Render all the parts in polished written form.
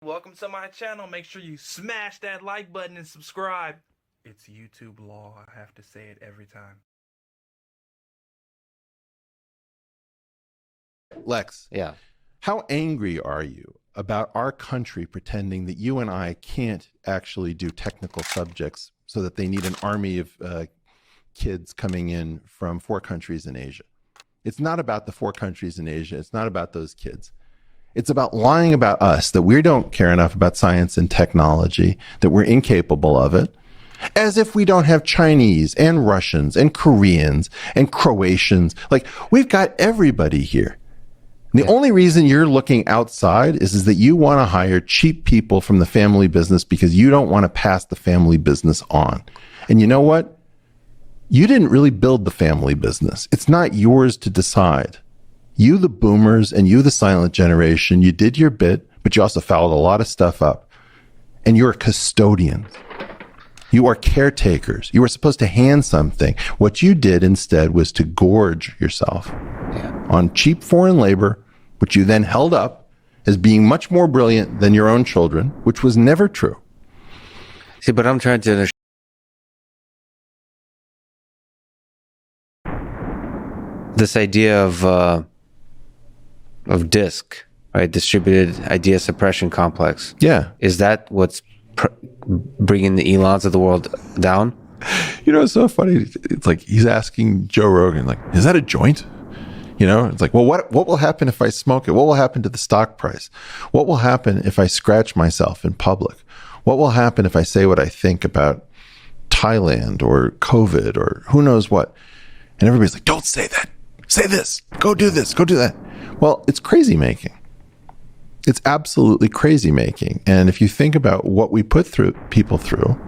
Welcome to my channel. Make sure you smash that like button and subscribe. It's YouTube law. I have to say it every time. Lex, Yeah. how angry are you about our country pretending that you and I can't actually do technical subjects so that they need an army of kids coming in from 4 countries in Asia? It's not about the 4 countries in Asia. It's not about those kids. It's about lying about us, that we don't care enough about science and technology, that we're incapable of it, as if we don't have Chinese and Russians and Koreans and Croatians. Like, we've got everybody here. The only reason you're looking outside is that you want to hire cheap people from the family business because you don't want to pass the family business on. And you know what? You didn't really build the family business. It's not yours to decide. You, the boomers, and you, the silent generation, you did your bit, but you also fouled a lot of stuff up. And you're custodians. You are caretakers. You were supposed to hand something. What you did instead was to gorge yourself on cheap foreign labor, which you then held up as being much more brilliant than your own children, which was never true. See, but I'm trying to understand this idea of DISC, right? Distributed Idea Suppression Complex. Yeah. Is that what's bringing the Elons of the world down? You know, it's so funny. It's like he's asking Joe Rogan, like, is that a joint? You know, it's like, well, what will happen if I smoke it? What will happen to the stock price? What will happen if I scratch myself in public? What will happen if I say what I think about Thailand or COVID or who knows what? And everybody's like, don't say that. Say this. Go do this. Go do that. Well, it's crazy making. It's absolutely crazy making. And if you think about what we put people through,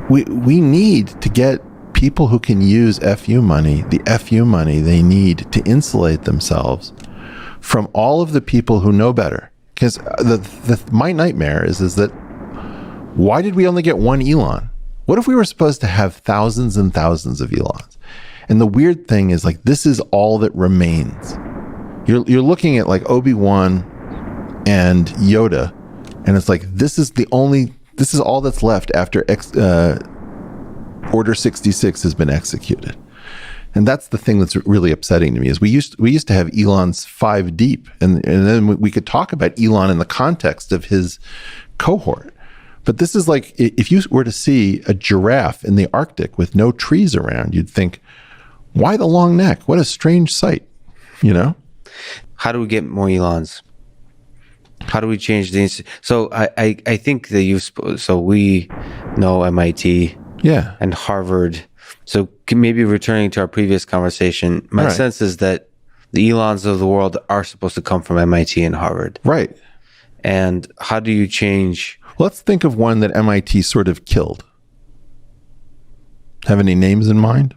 we need to get people who can use FU money, the FU money they need to insulate themselves from all of the people who know better. Because my nightmare is that why did we only get one Elon? What if we were supposed to have thousands and thousands of Elons? And the weird thing is, like, this is all that remains. You're looking at like Obi-Wan and Yoda, and it's like this is all that's left after Order 66 has been executed. And that's the thing that's really upsetting to me is we used to have Elon's 5 deep, and then we could talk about Elon in the context of his cohort. But this is like, if you were to see a giraffe in the Arctic with no trees around, you'd think, why the long neck? What a strange sight, you know? How do we get more Elons? How do we change the... So I think that so we know MIT and Harvard. So maybe returning to our previous conversation, my sense is that the Elons of the world are supposed to come from MIT and Harvard. Right. And how do you change... Let's think of one that MIT sort of killed. Have any names in mind?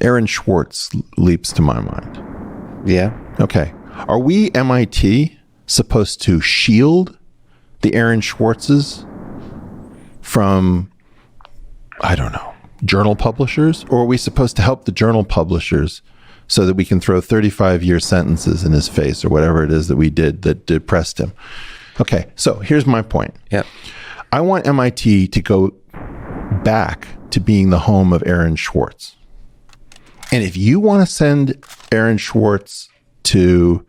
Aaron Swartz leaps to my mind. Yeah. Okay. Are we, MIT, supposed to shield the Aaron Schwartzes from, I don't know, journal publishers? Or are we supposed to help the journal publishers so that we can throw 35-year sentences in his face or whatever it is that we did that depressed him? Okay, so here's my point. Yeah. I want MIT to go back to being the home of Aaron Swartz. And if you want to send Aaron Swartz to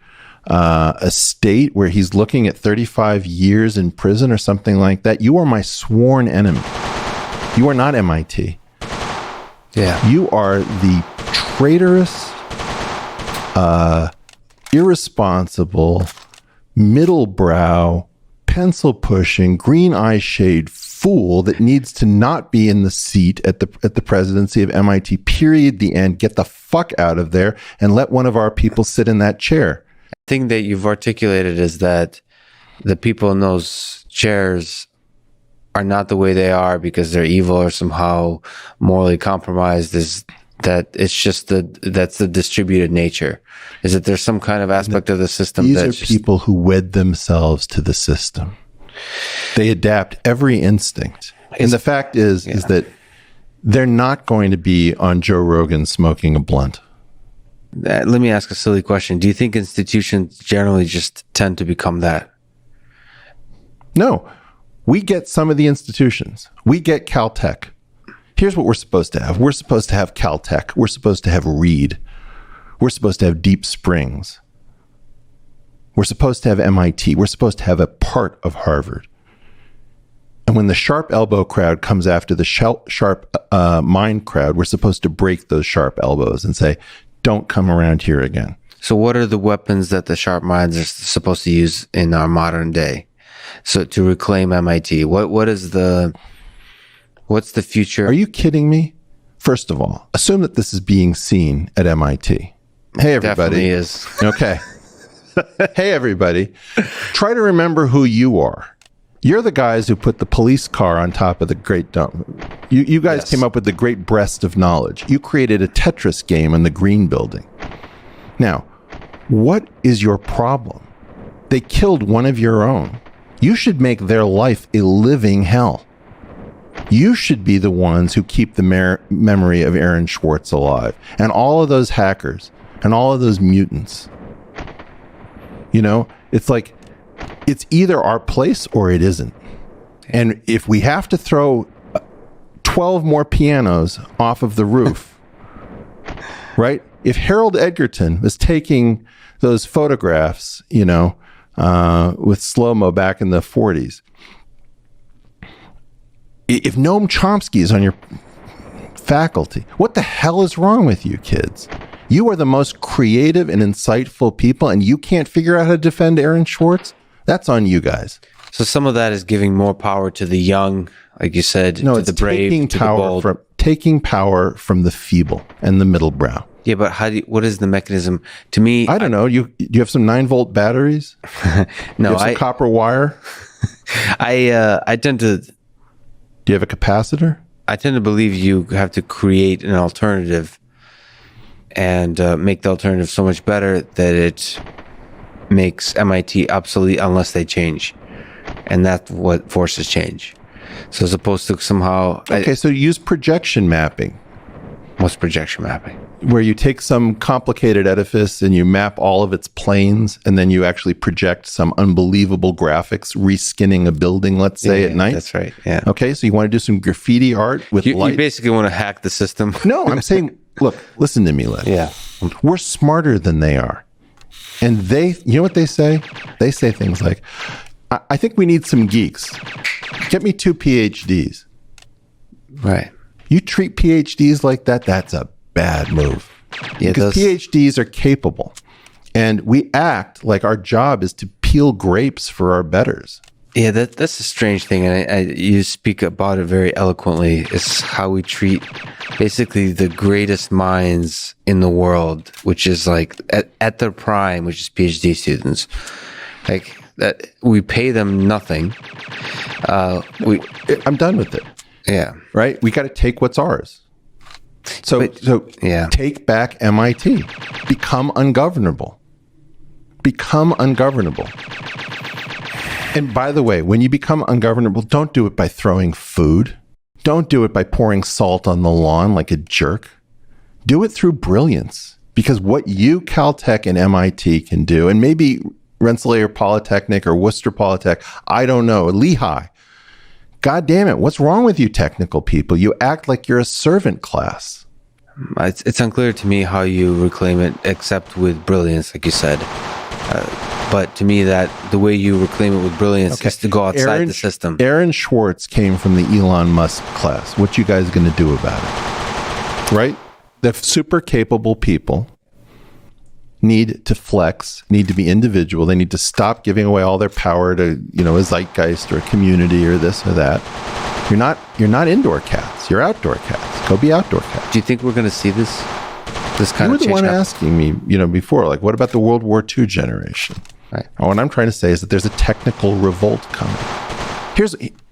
a state where he's looking at 35 years in prison or something like that, you are my sworn enemy. You are not MIT. Yeah. You are the traitorous, irresponsible, middle-brow, pencil-pushing, green-eye shade fool that needs to not be in the seat at the presidency of MIT, period, the end. Get the fuck out of there and let one of our people sit in that chair. The thing that you've articulated is that the people in those chairs are not the way they are because they're evil or somehow morally compromised. Is that it's just that's the distributed nature? Is that there's some kind of aspect of the system these that's are people who wed themselves to the system. They adapt every instinct. And the fact is that they're not going to be on Joe Rogan smoking a blunt. Let me ask a silly question. Do you think institutions generally just tend to become that? No. We get some of the institutions. We get Caltech. Here's what we're supposed to have. We're supposed to have Caltech. We're supposed to have Reed. We're supposed to have Deep Springs. We're supposed to have MIT. We're supposed to have a part of Harvard. And when the sharp elbow crowd comes after the sharp mind crowd, we're supposed to break those sharp elbows and say, don't come around here again. So what are the weapons that the sharp minds are supposed to use in our modern day? So to reclaim MIT, what's the future? Are you kidding me? First of all, assume that this is being seen at MIT. Hey, everybody. Definitely is. Okay. Hey, everybody. Try to remember who you are. You're the guys who put the police car on top of the great dome. You guys came up with the great breast of knowledge. You created a Tetris game in the Green Building. Now, what is your problem? They killed one of your own. You should make their life a living hell. You should be the ones who keep the memory of Aaron Swartz alive, and all of those hackers and all of those mutants. You know, it's like, it's either our place or it isn't. And if we have to throw 12 more pianos off of the roof, right? If Harold Edgerton was taking those photographs, you know, with slow-mo back in the 40s, if Noam Chomsky is on your faculty, what the hell is wrong with you kids? You are the most creative and insightful people, and you can't figure out how to defend Aaron Swartz? That's on you guys. So some of that is giving more power to the young, like you said, no, to it's the brave, to the bold. Taking power from the feeble and the middle brow. Yeah, but what is the mechanism? To me, I don't know. Do you have some 9-volt batteries? No, you have some copper wire. I tend to. Do you have a capacitor? I tend to believe you have to create an alternative and make the alternative so much better that it makes MIT obsolete unless they change. And that's what forces change. So as opposed to somehow... Okay, so use projection mapping. What's projection mapping? Where you take some complicated edifice and you map all of its planes, and then you actually project some unbelievable graphics, reskinning a building, let's say, at night. That's right, yeah. Okay, so you want to do some graffiti art with light? You basically want to hack the system. No, I'm saying, look, listen to me, Les. Yeah. We're smarter than they are. And they, you know what they say? They say things like, I think we need some geeks. Get me 2 PhDs. Right. You treat PhDs like that, that's a bad move. Yeah, because PhDs are capable. And we act like our job is to peel grapes for our betters. Yeah, that's a strange thing. And you speak about it very eloquently. It's how we treat basically the greatest minds in the world, which is like at their prime, which is PhD students. Like that, we pay them nothing. I'm done with it. Yeah. Right? We got to take what's ours. So yeah. Take back MIT. Become ungovernable. Become ungovernable. And by the way, when you become ungovernable, don't do it by throwing food. Don't do it by pouring salt on the lawn like a jerk. Do it through brilliance. Because what you, Caltech and MIT can do, and maybe Rensselaer Polytechnic or Worcester Polytech, I don't know, Lehigh. God damn it, what's wrong with you technical people? You act like you're a servant class. It's unclear to me how you reclaim it, except with brilliance, like you said. But to me, that the way you reclaim it with brilliance is to go outside the system. Aaron Swartz came from the Elon Musk class. What you guys going to do about it? Right? The super capable people need to flex, need to be individual. They need to stop giving away all their power to, you know, a zeitgeist or a community or this or that. You're not indoor cats. You're outdoor cats. Go be outdoor cats. Do you think we're going to see this kind of change? You were the one asking me, you know, before, like, what about the World War II generation? Right. What I'm trying to say is that there's a technical revolt coming.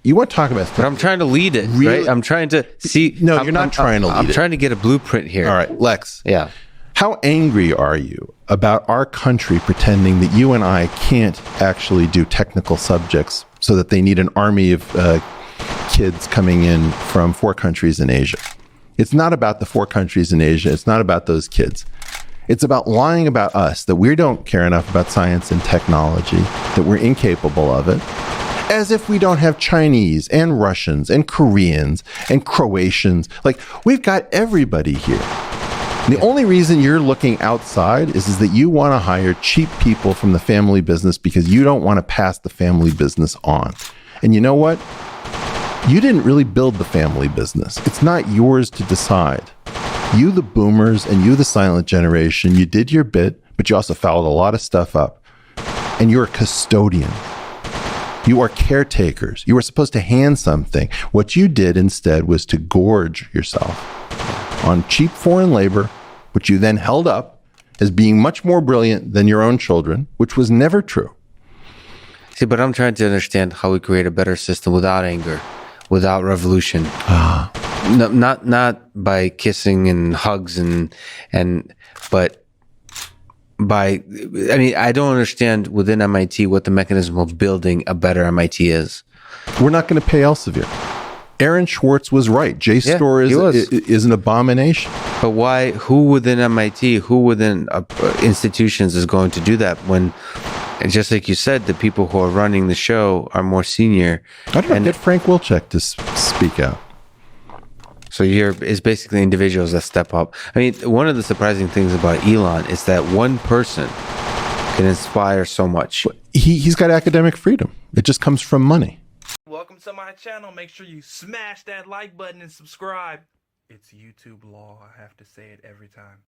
You want to talk about... But I'm trying to lead it, right? I'm trying to see... No, you're not trying to lead it. I'm trying to get a blueprint here. All right, Lex. Yeah. How angry are you about our country pretending that you and I can't actually do technical subjects so that they need an army of kids coming in from 4 countries in Asia? It's not about the 4 countries in Asia. It's not about those kids. It's about lying about us, that we don't care enough about science and technology, that we're incapable of it, as if we don't have Chinese and Russians and Koreans and Croatians. Like, we've got everybody here. The only reason you're looking outside is that you want to hire cheap people from the family business because you don't want to pass the family business on. And you know what? You didn't really build the family business. It's not yours to decide. You, the boomers, and you, the silent generation, you did your bit, but you also fouled a lot of stuff up. And you're a custodian. You are caretakers. You were supposed to hand something. What you did instead was to gorge yourself on cheap foreign labor, which you then held up as being much more brilliant than your own children, which was never true. See, but I'm trying to understand how we create a better system without anger, without revolution. No, not by kissing and hugs but by, I mean, I don't understand within MIT what the mechanism of building a better MIT is. We're not going to pay Elsevier. Aaron Schwartz was right. JSTOR is an abomination. But why? Who within MIT, who within institutions is going to do that when, and just like you said, the people who are running the show are more senior? I don't know. Get Frank Wilczek to speak out. So it's basically individuals that step up. I mean, one of the surprising things about Elon is that one person can inspire so much. He's got academic freedom. It just comes from money. Welcome to my channel. Make sure you smash that like button and subscribe. It's YouTube law. I have to say it every time.